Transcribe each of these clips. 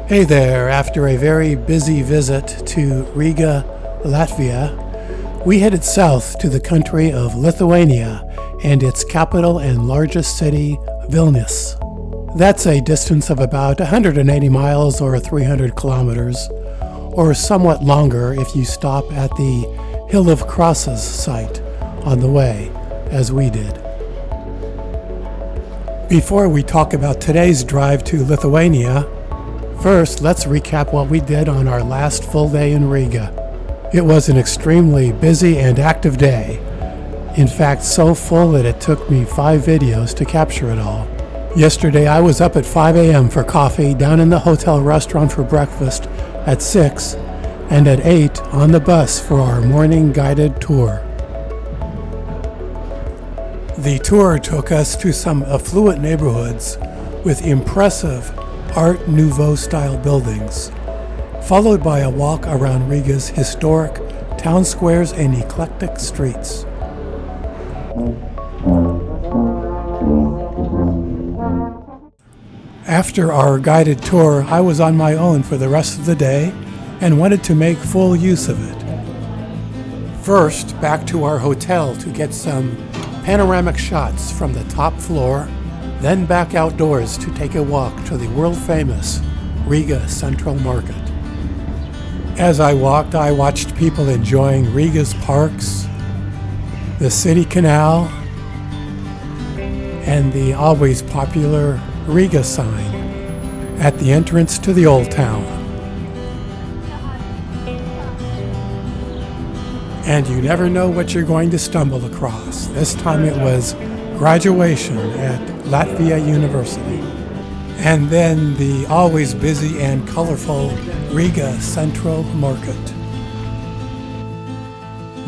Hey there, after a very busy visit to Riga, Latvia, we headed south to the country of Lithuania and its capital and largest city, Vilnius. That's a distance of about 180 miles or 300 kilometers, or somewhat longer if you stop at the Hill of Crosses site on the way, as we did. Before we talk about today's drive to Lithuania, first, let's recap what we did on our last full day in Riga. It was an extremely busy and active day. In fact, so full that it took me 5 videos to capture it all. Yesterday, I was up at 5 a.m. for coffee, down in the hotel restaurant for breakfast at 6, and at 8 on the bus for our morning guided tour. The tour took us to some affluent neighborhoods with impressive Art Nouveau-style buildings, followed by a walk around Riga's historic town squares and eclectic streets. After our guided tour, I was on my own for the rest of the day and wanted to make full use of it. First, back to our hotel to get some panoramic shots from the top floor, then back outdoors to take a walk to the world-famous Riga Central Market. As I walked, I watched people enjoying Riga's parks, the city canal, and the always popular Riga sign at the entrance to the Old Town. And you never know what you're going to stumble across. This time it was graduation at Latvia University, and then the always busy and colorful Riga Central Market.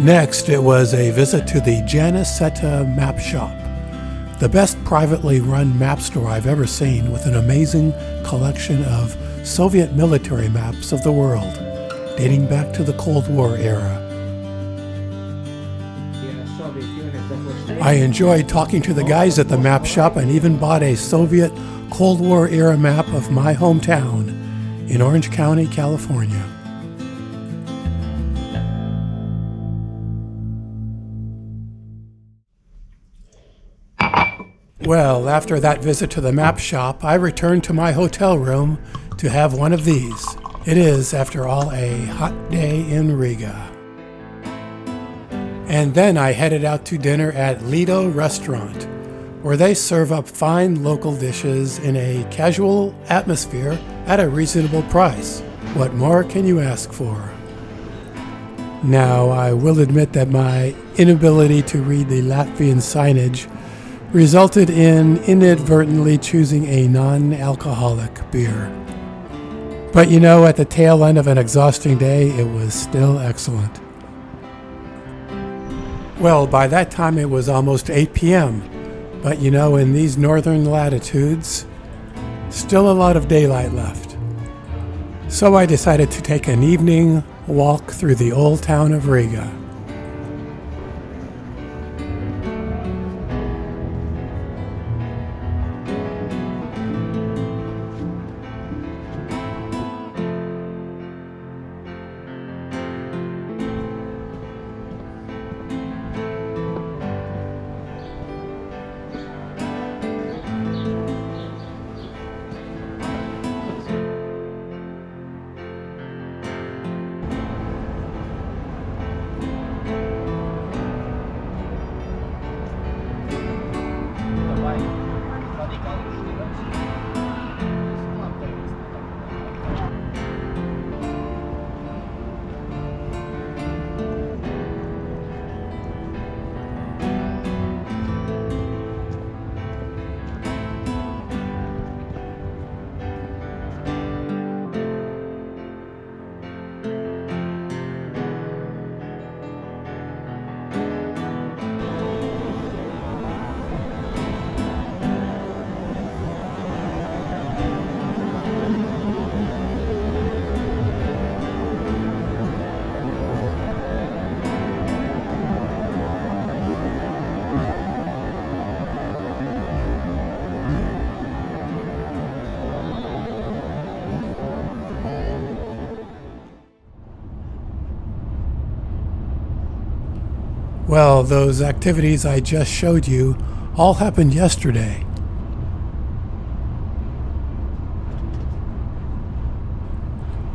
Next, it was a visit to the Janiseta map shop, the best privately run map store I've ever seen, with an amazing collection of Soviet military maps of the world, dating back to the Cold War era. I enjoyed talking to the guys at the map shop and even bought a Soviet Cold War era map of my hometown in Orange County, California. Well, after that visit to the map shop, I returned to my hotel room to have one of these. It is, after all, a hot day in Riga. And then I headed out to dinner at Lido restaurant, where they serve up fine local dishes in a casual atmosphere at a reasonable price. What more can you ask for? Now, I will admit that my inability to read the Latvian signage resulted in inadvertently choosing a non-alcoholic beer. But at the tail end of an exhausting day, it was still excellent. Well, by that time it was almost 8 p.m., but in these northern latitudes, still a lot of daylight left. So I decided to take an evening walk through the old town of Riga. Well, those activities I just showed you all happened yesterday.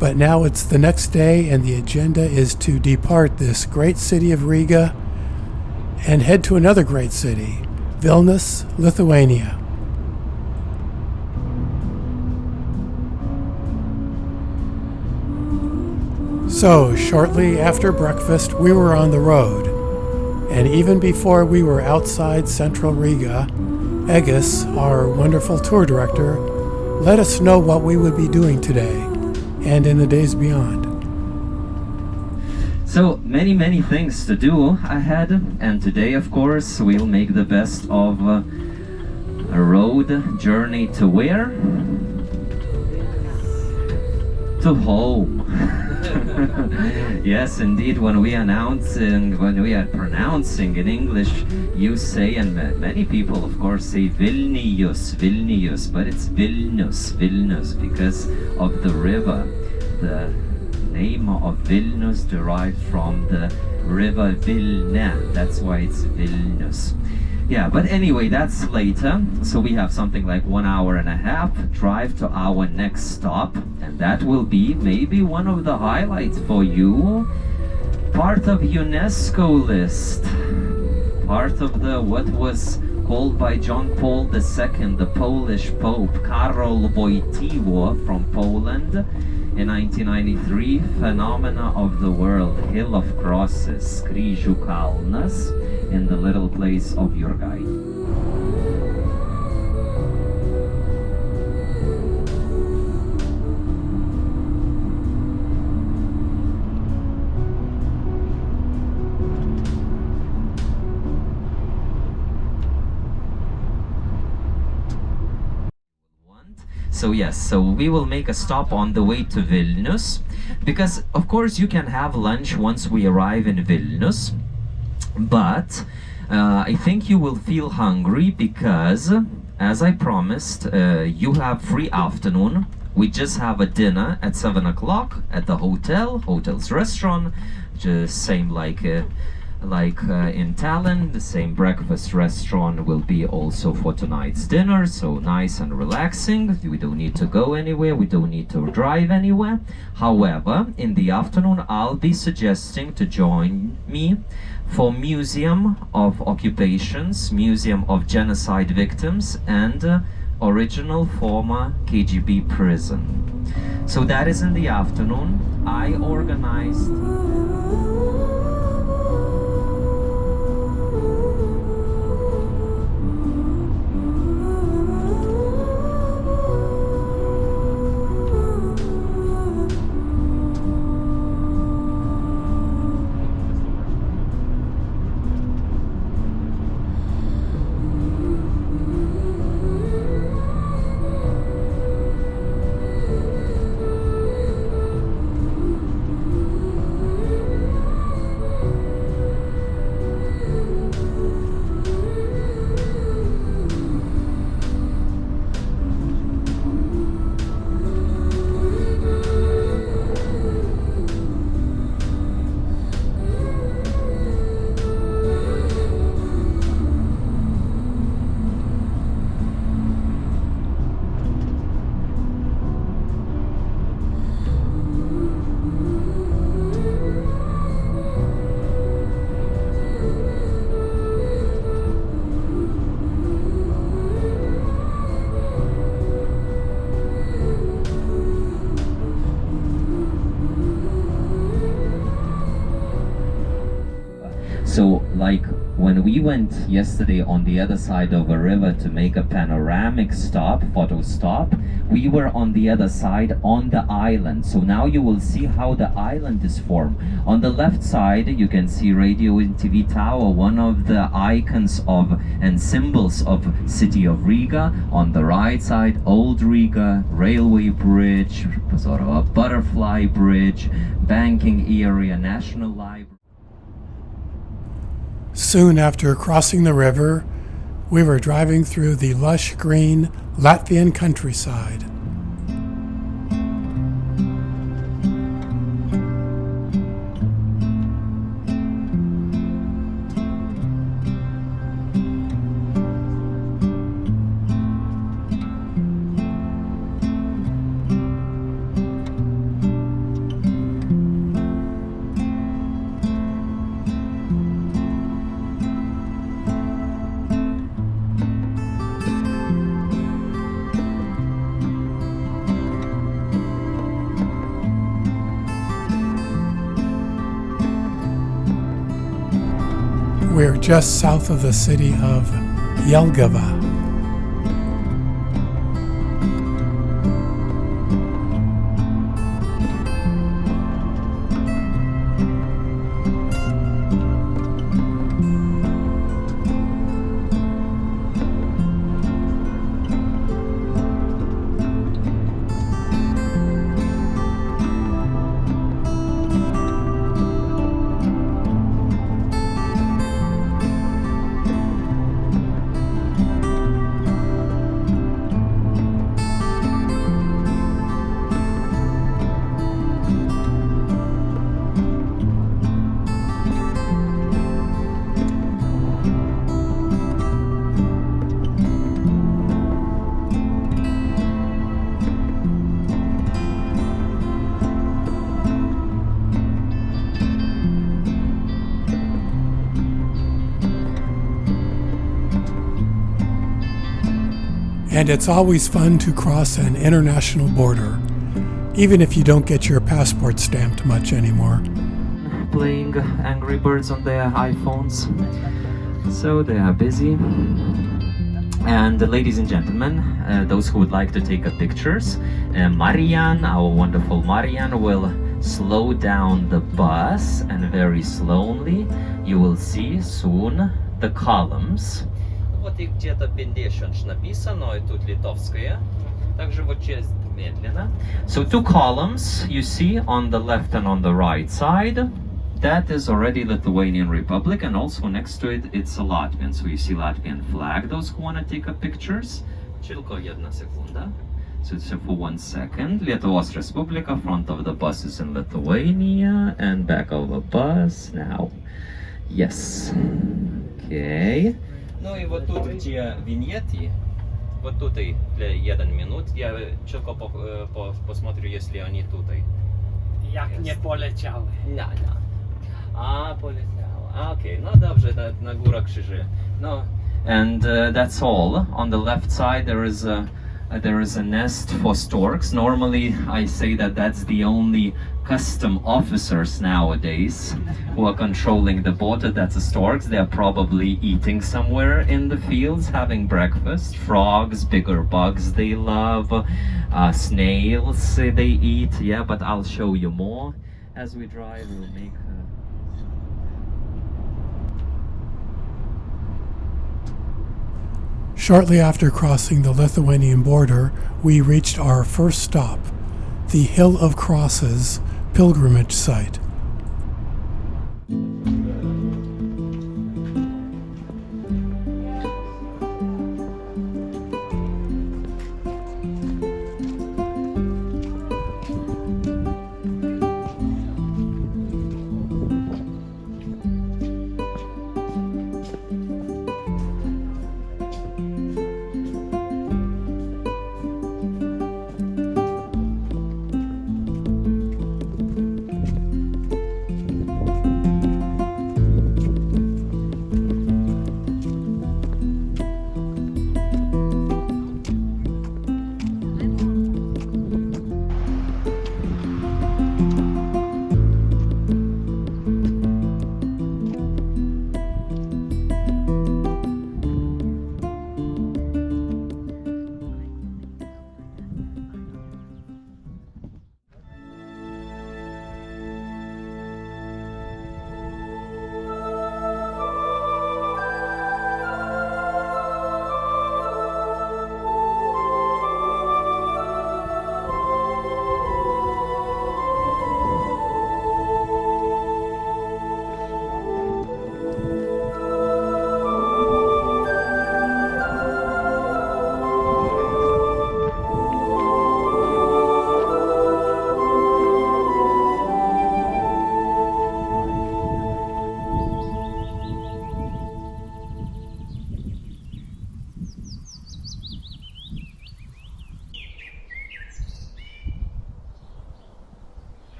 But now it's the next day, and the agenda is to depart this great city of Riga and head to another great city, Vilnius, Lithuania. So, shortly after breakfast, we were on the road. And even before we were outside central Riga, Egis, our wonderful tour director, let us know what we would be doing today and in the days beyond. So many things to do ahead, and today of course we'll make the best of a road journey to where? To home. Yes, indeed, when we are pronouncing in English, you say, and many people of course say Vilnius, but it's Vilnius, because of the river. The name of Vilnius derived from the river Vilna, that's why it's Vilnius. Yeah, but anyway, that's later. So we have something like 1.5 hours drive to our next stop, and that will be maybe one of the highlights for you. Part of UNESCO list, part of the what was called by John Paul II, the Polish Pope Karol Wojtyła from Poland in 1993, Phenomena of the World, Hill of Crosses, Kryžių kalnas, in the little place of Jurgai. So yes, so we will make a stop on the way to Vilnius, because of course you can have lunch once we arrive in Vilnius, but I think you will feel hungry because, as I promised, you have free afternoon. We just have a dinner at 7 o'clock at the hotel's restaurant, just same like in Tallinn. The same breakfast restaurant will be also for tonight's dinner, so nice and relaxing. We don't need to go anywhere, we don't need to drive anywhere. However, in the afternoon I'll be suggesting to join me for Museum of Occupations, Museum of Genocide Victims, and original former KGB prison. So that is in the afternoon. I organized So, like when we went yesterday on the other side of a river to make a panoramic stop, photo stop, we were on the other side on the island. So now you will see how the island is formed. On the left side, you can see Radio and TV Tower, one of the icons of and symbols of city of Riga. On the right side, Old Riga, railway bridge, sort of a butterfly bridge, banking area, National Library. Soon after crossing the river, we were driving through the lush green Latvian countryside. We're just south of the city of Jelgava. And it's always fun to cross an international border, even if you don't get your passport stamped much anymore. Playing Angry Birds on their iPhones, so they are busy. And ladies and gentlemen, those who would like to take pictures, Marian, our wonderful Marian, will slow down the bus, and very slowly you will see soon the columns. Вот их где-то 50 написано, и тут литовское. Также вот часть медленно. So two columns you see on the left and on the right side. That is already Lithuanian Republic, and also next to it, it's a Latvian. So you see Latvian flag, those who want to take pictures. Tylko jedna sekunda. So it's for 1 second. Lietuvos Respublika, front of the bus is in Lithuania, and back of the bus now. Yes. Okay. Ну и вот тут те виньеты, вот тут и для 1 минут, я только посмотрю, если они тут. Jak nie poleciały. No. Poleciały. Okay, no dobrze, na górę krzyży. No. And that's all. On the left side there is a nest for storks. Normally I say that that's the only custom officers nowadays who are controlling the border. That's the storks. They are probably eating somewhere in the fields, having breakfast. Frogs, bigger bugs they love, snails they eat. Yeah, but I'll show you more as we drive. We'll make Shortly after crossing the Lithuanian border, we reached our first stop, the Hill of Crosses pilgrimage site.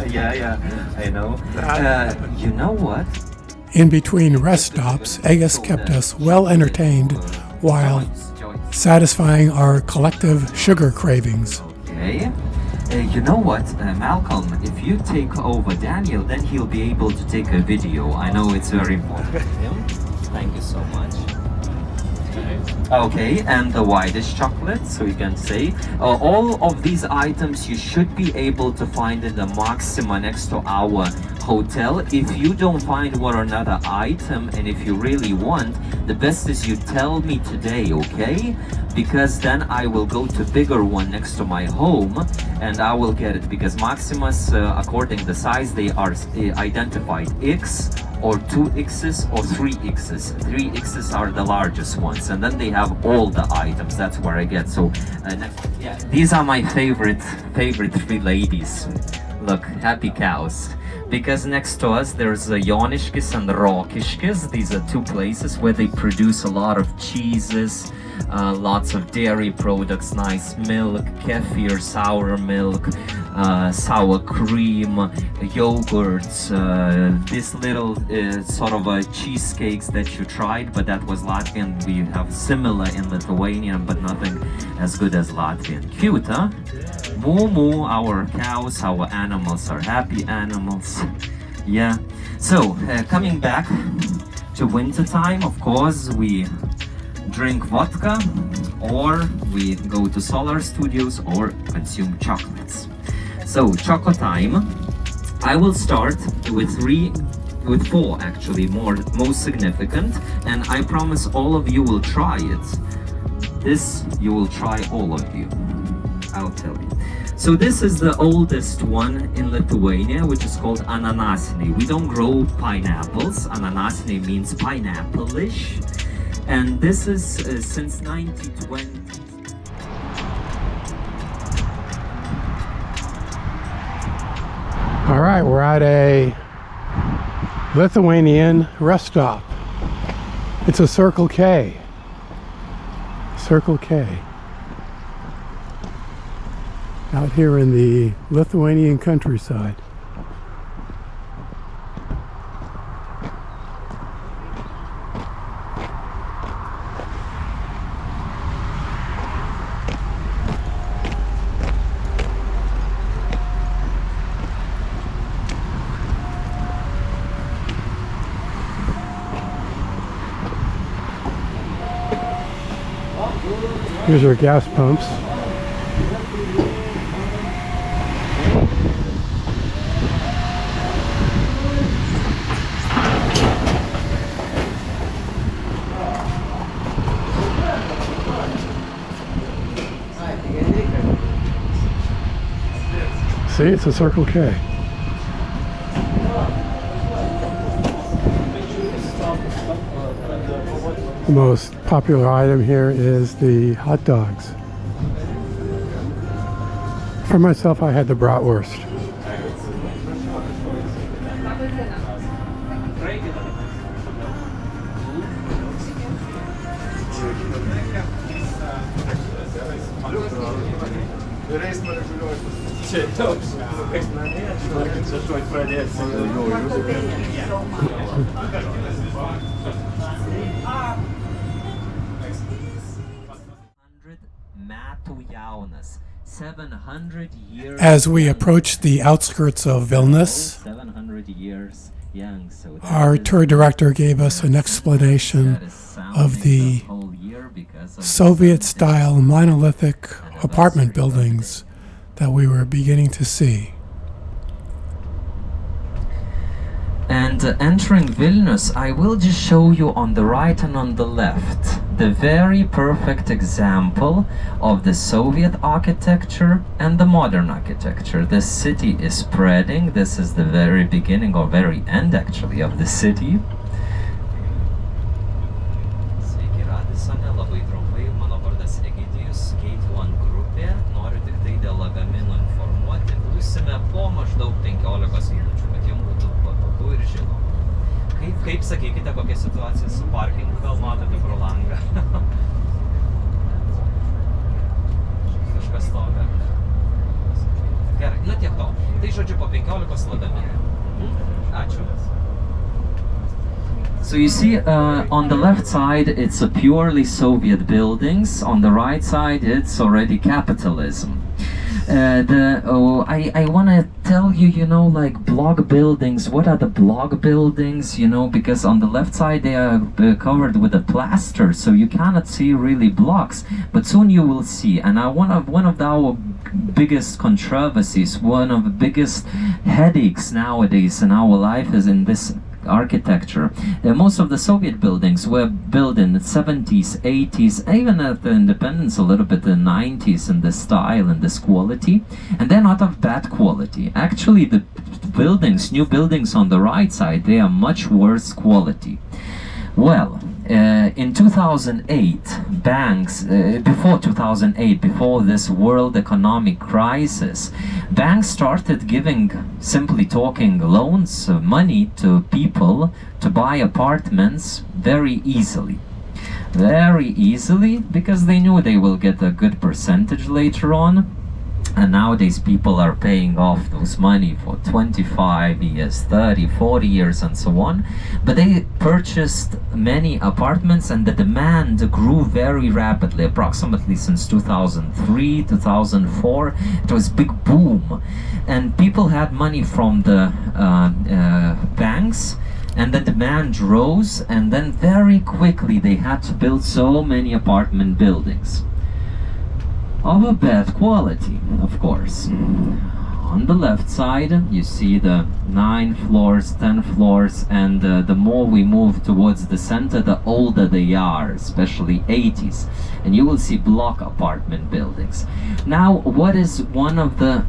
Yeah, I know. You know what? In between rest stops, Agus kept us well entertained while satisfying our collective sugar cravings. Okay. You know what, Malcolm, if you take over Daniel, then he'll be able to take a video. I know it's very important to him. Thank you so much. Okay, and the whitish chocolate, so you can say. All of these items you should be able to find in the Maxima next to our hotel. If you don't find one or another item, and if you really want, the best is you tell me today, okay? Because then I will go to bigger one next to my home and I will get it, because Maximas, according to the size, they are identified X or 2Xs or 3Xs. 3Xs are the largest ones, and then they have all the items. That's where I get. So yeah, these are my favorite three ladies. Look, happy cows. Because next to us there's Joniškis and Rokiškis. These are two places where they produce a lot of cheeses, lots of dairy products, nice milk, kefir, sour milk, sour cream, yogurts, this little sort of cheesecakes that you tried, but that was Latvian. We have similar in Lithuania, but nothing as good as Latvian. Cute, huh? Moo moo, our cows, our animals are happy animals. Yeah. So, coming back to winter time, of course, we drink vodka, or we go to solar studios, or consume chocolates. So, chocolate time. I will start with four actually, most significant, and I promise all of you will try it. This you will try, all of you. I'll tell you. So this is the oldest one in Lithuania, which is called ananasiniai. We don't grow pineapples. Ananasiniai means pineapple-ish. And this is since 1920. All right, we're at a Lithuanian rest stop. It's a Circle K. Circle K. Out here in the Lithuanian countryside. Here's our gas pumps. See, it's a Circle K. The most popular item here is the hot dogs. For myself, I had the bratwurst. As we approach the outskirts of Vilnius, 700 years young, so our tour director gave us an explanation of the Soviet-style monolithic apartment buildings that we were beginning to see. And entering Vilnius, I will just show you on the right and on the left the very perfect example of the Soviet architecture and the modern architecture. The city is spreading. This is the very beginning or very end actually of the city. Sveiki, Radissone, labai trumpai, mano vardas Egidijus, Gate 1 grupė. Noriu tik tai dėl lagamino informuoti. Būsime po maždaug 15 minučių, kad jums būtų patogu ir žinoma. Kaip sakykite, kokia situacija su parkingu, gal matote pro langą? Kažkas stovi. Gerai, nu tiek So you see, on the left side, it's a purely Soviet buildings. On the right side, it's already capitalism. I want to tell you, you know, like block buildings. What are the block buildings? You know, because on the left side they are covered with a plaster, so you cannot see really blocks. But soon you will see. And one of our biggest controversies, one of the biggest headaches nowadays in our life is in this architecture. Most of the Soviet buildings were built in the 70s, 80s, even at the independence a little bit in the 90s in the style and this quality, and they're not of bad quality. Actually, the buildings, new buildings on the right side, they are much worse quality. Well, in 2008, banks, before 2008, before this world economic crisis, banks started giving, simply talking, loans, money to people to buy apartments very easily. Very easily, because they knew they will get a good percentage later on. And nowadays people are paying off those money for 25 years, 30, 40 years and so on. But they purchased many apartments and the demand grew very rapidly, approximately since 2003, 2004. It was big boom. And people had money from the banks, and the demand rose, and then very quickly they had to build so many apartment buildings. Of a bad quality, of course. On the left side, you see the 9 floors, 10 floors, and the more we move towards the center, the older they are, especially 80s. And you will see block apartment buildings. Now, what is one of the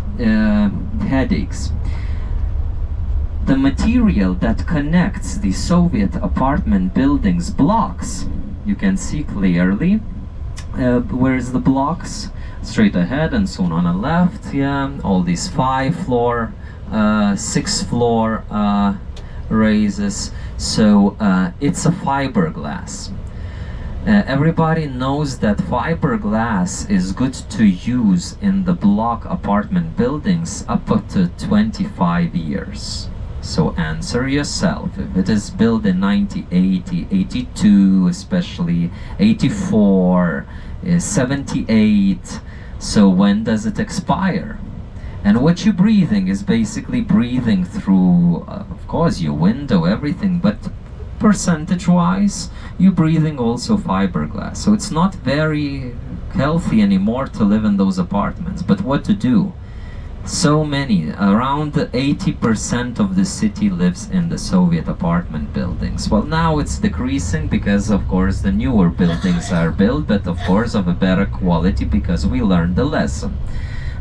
headaches? The material that connects the Soviet apartment buildings blocks, you can see clearly. Where is the blocks? Straight ahead and soon on the left, yeah, all these 5-floor, 6-floor raises. So it's a fiberglass. Everybody knows that fiberglass is good to use in the block apartment buildings up to 25 years. So answer yourself, if it is built in 1980, 82 especially, 84, 78, so when does it expire? And what you're breathing is basically breathing through, of course, your window, everything, but percentage-wise, you're breathing also fiberglass. So it's not very healthy anymore to live in those apartments. But what to do? So many, around 80% of the city lives in the Soviet apartment buildings. Well, now it's decreasing because, of course, the newer buildings are built, but of course of a better quality because we learned the lesson.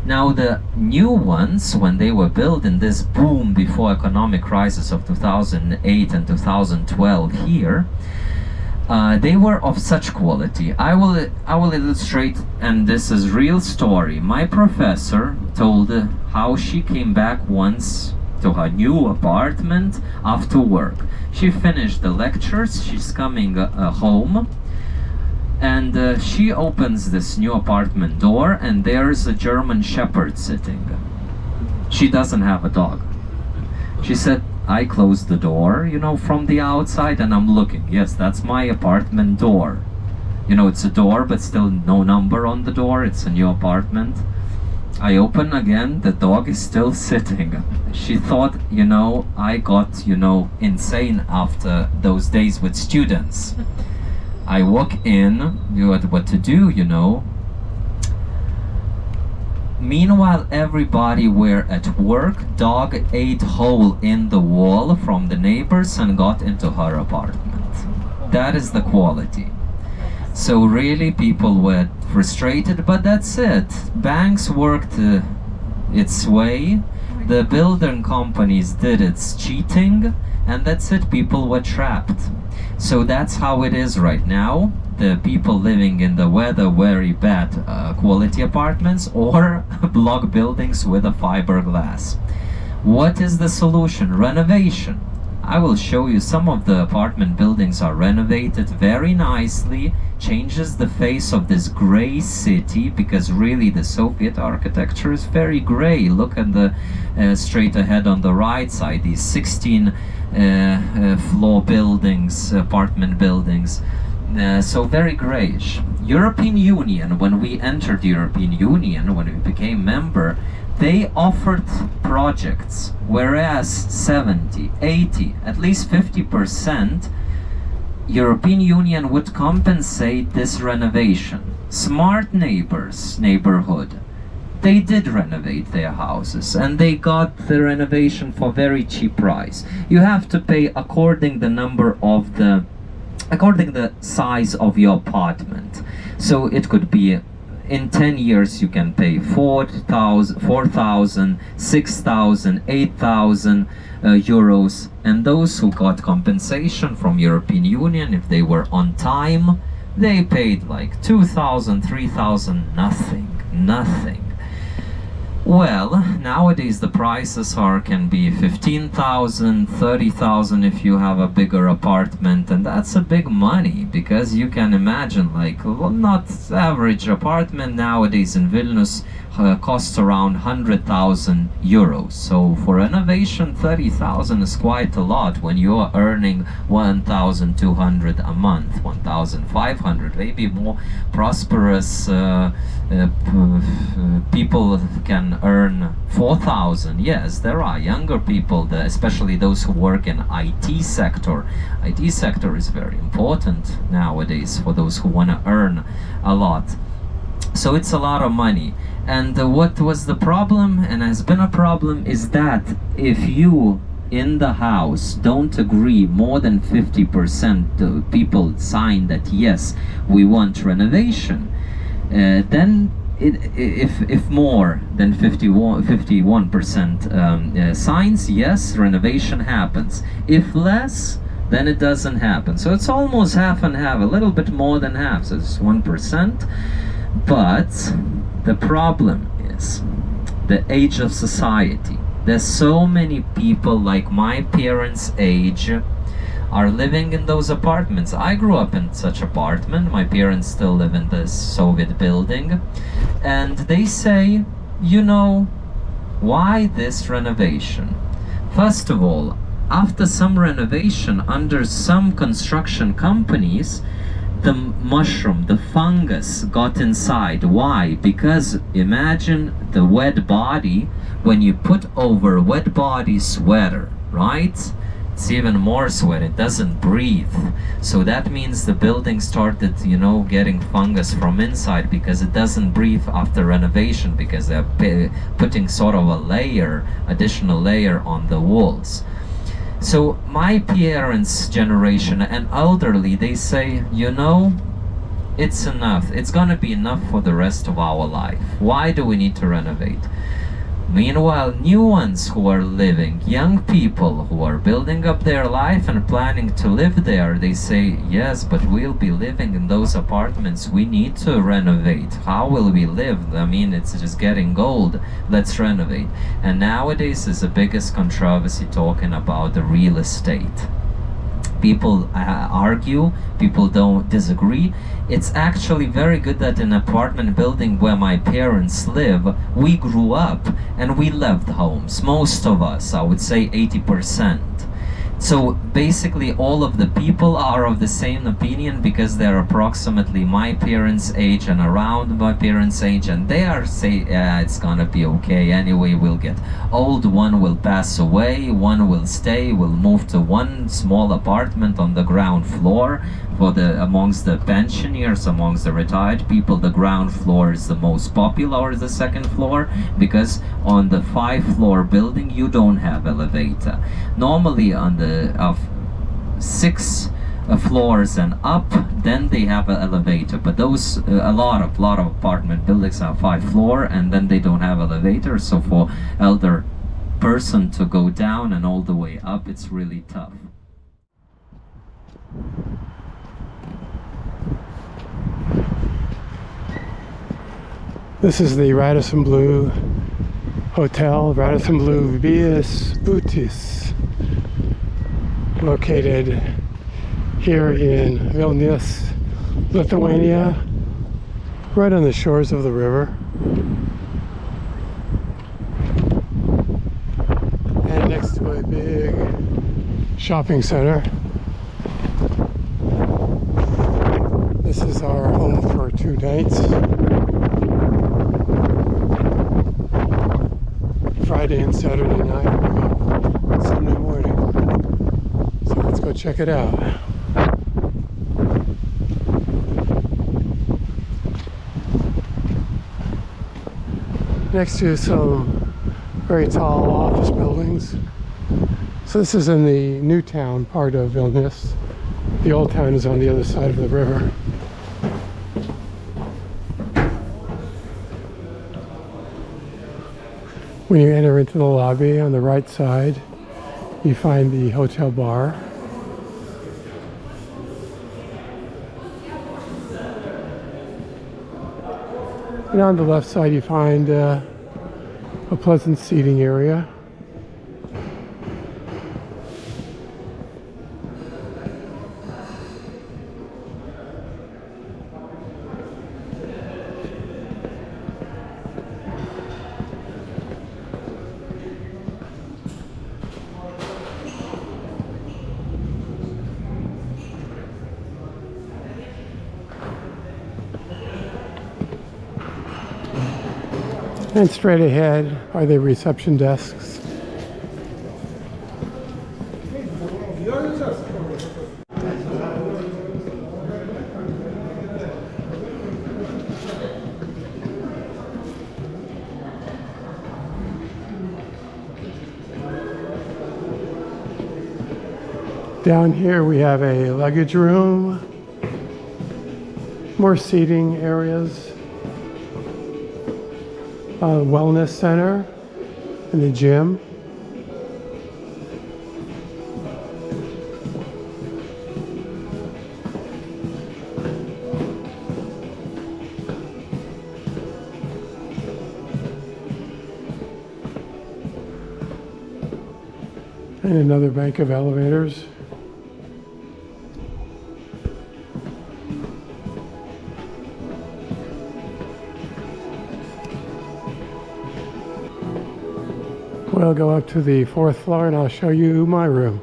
Now the new ones, when they were built in this boom before economic crisis of 2008 and 2012 here, they were of such quality. I will illustrate, and this is real story. My professor told how she came back once to her new apartment after work. She finished the lectures, she's coming home, and she opens this new apartment door, and there's a German Shepherd sitting. She doesn't have a dog. She said, I closed the door, you know, from the outside, and I'm looking. Yes, that's my apartment door. You know, it's a door, but still no number on the door. It's a new apartment. I open again, the dog is still sitting. She thought, you know, I got, you know, insane after those days with students. I walk in, you had what to do, you know. Meanwhile, everybody were at work. Dog ate hole in the wall from the neighbors and got into her apartment. That is the quality. So really people were frustrated, but that's it. Banks worked its way. The building companies did its cheating, and that's it. People were trapped. So that's how it is right now. The people living in the weather very bad quality apartments or block buildings with a fiberglass. What is the solution? Renovation. I will show you some of the apartment buildings are renovated very nicely, changes the face of this gray city, because really the Soviet architecture is very gray. Look at the straight ahead on the right side, these 16 floor buildings, apartment buildings. So very great. European Union, when we entered the European Union, when we became member, they offered projects, whereas 70, 80, at least 50% European Union would compensate this renovation. Smart neighbors, neighborhood, they did renovate their houses and they got the renovation for very cheap price. You have to pay according the size of your apartment. So it could be in 10 years you can pay 4,000, 6,000, 8,000 euros. And those who got compensation from European Union, if they were on time, they paid like 2,000, 3,000, nothing. Well, nowadays the prices can be 15,000, 30,000 if you have a bigger apartment, and that's a big money, because you can imagine, like, well, not average apartment nowadays in Vilnius costs around 100,000 euros. So for renovation, 30,000 is quite a lot when you're earning 1,200 a month, 1,500, maybe more prosperous people can earn 4,000. Yes, there are younger people, especially those who work in IT sector. IT sector is very important nowadays for those who want to earn a lot. So it's a lot of money. And what was the problem, and has been a problem, is that if you in the house don't agree, more than 50% of people sign that yes, we want renovation, then if more than 51% signs, yes, renovation happens. If less, then it doesn't happen. So it's almost half and half, a little bit more than half, so it's 1%. But the problem is the age of society. There's so many people like my parents' age are living in those apartments. I grew up in such apartment. My parents still live in this Soviet building. And they say, you know, why this renovation? First of all, after some renovation under some construction companies, the mushroom, the fungus got inside. Why? Because imagine the wet body, when you put over wet body sweater, right? It's even more sweat, it doesn't breathe. So that means the building started, you know, getting fungus from inside because it doesn't breathe after renovation, because they're putting sort of a layer, additional layer on the walls. So my parents' generation and elderly, they say, you know, it's enough. It's gonna be enough for the rest of our life. Why do we need to renovate? Meanwhile, new ones who are living, young people who are building up their life and planning to live there, they say, yes, but we'll be living in those apartments. We need to renovate. How will we live? I mean, it's just getting old. Let's renovate. And nowadays is the biggest controversy talking about the real estate. People argue, people don't disagree. It's actually very good that in an apartment building where my parents live, we grew up and we left homes. Most of us, I would say 80%. So basically all of the people are of the same opinion, because they're approximately my parents' age and around my parents' age, and they are saying, yeah, it's gonna be okay anyway, we'll get old, one will pass away, one will stay, we'll move to one small apartment on the ground floor. For amongst the pensioners, amongst the retired people, the ground floor is the most popular, or the second floor, because on the 5-floor building you don't have elevator. Normally on the 6 floors and up, then they have an elevator. But those a lot of apartment buildings are 5-floor, and then they don't have elevators. So for elder person to go down and all the way up, it's really tough. This is the Radisson Blue Hotel, Radisson Blue Viešbutis, located here in Vilnius, Lithuania, right on the shores of the river. And next to a big shopping center. This is our home for 2 nights. Friday and Saturday night, Sunday morning. So let's go check it out. Next to some very tall office buildings. So this is in the new town part of Vilnius. The old town is on the other side of the river. When you enter into the lobby on the right side, you find the hotel bar. And on the left side you find a pleasant seating area. And straight ahead are the reception desks. Down here we have a luggage room, more seating areas. Wellness center and the gym. And another bank of elevators. We'll go up to the 4th floor and I'll show you my room.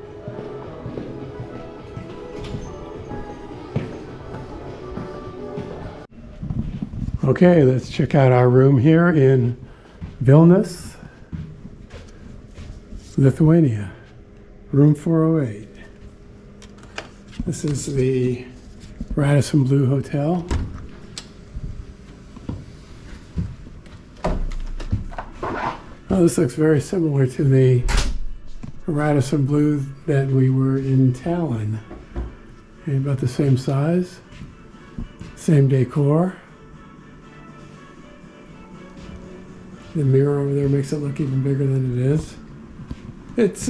Okay, let's check out our room here in Vilnius, Lithuania, room 408. This is the Radisson Blue Hotel. Oh, this looks very similar to the Radisson Blue that we were in Tallinn. Okay, about the same size, same decor. The mirror over there makes it look even bigger than it is. It's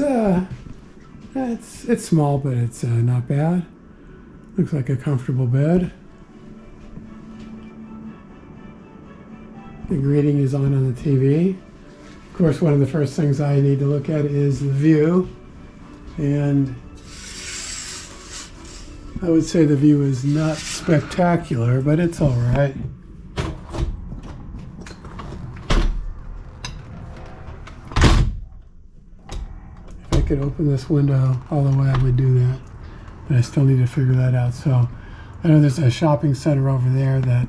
small, but it's not bad. Looks like a comfortable bed. The greeting is on the TV. Of course, one of the first things I need to look at is the view, and I would say the view is not spectacular, but it's all right. If I could open this window all the way, I would do that, but I still need to figure that out. So I know there's a shopping center over there that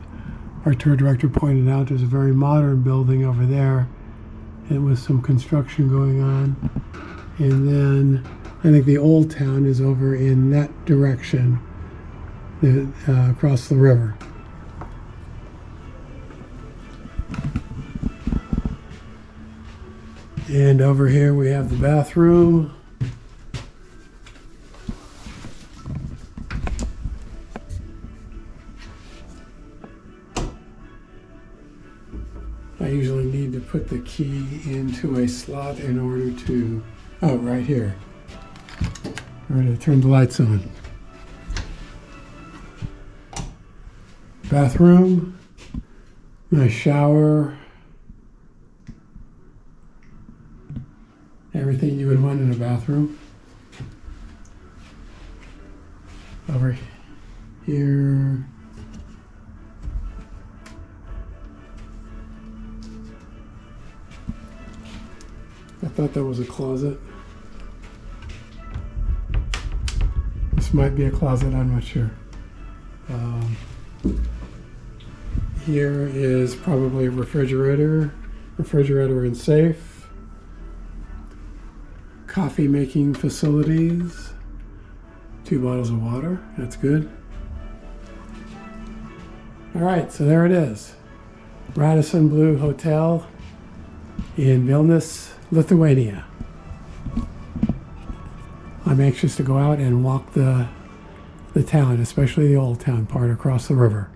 our tour director pointed out. There's a very modern building over there, and with some construction going on. And then I think the old town is over in that direction, across the river. And over here we have the bathroom. I usually need to put the key into a slot in order to, oh, right here, in order to turn the lights on. Bathroom, nice shower, everything you would want in a bathroom. Over here, I thought that was a closet. might be a closet, I'm not sure. Here is probably a refrigerator and safe. Coffee making facilities. 2 bottles of water, that's good. All right, so there it is. Radisson Blue Hotel in Vilnius, Lithuania. I'm anxious to go out and walk the town, especially the old town part across the river.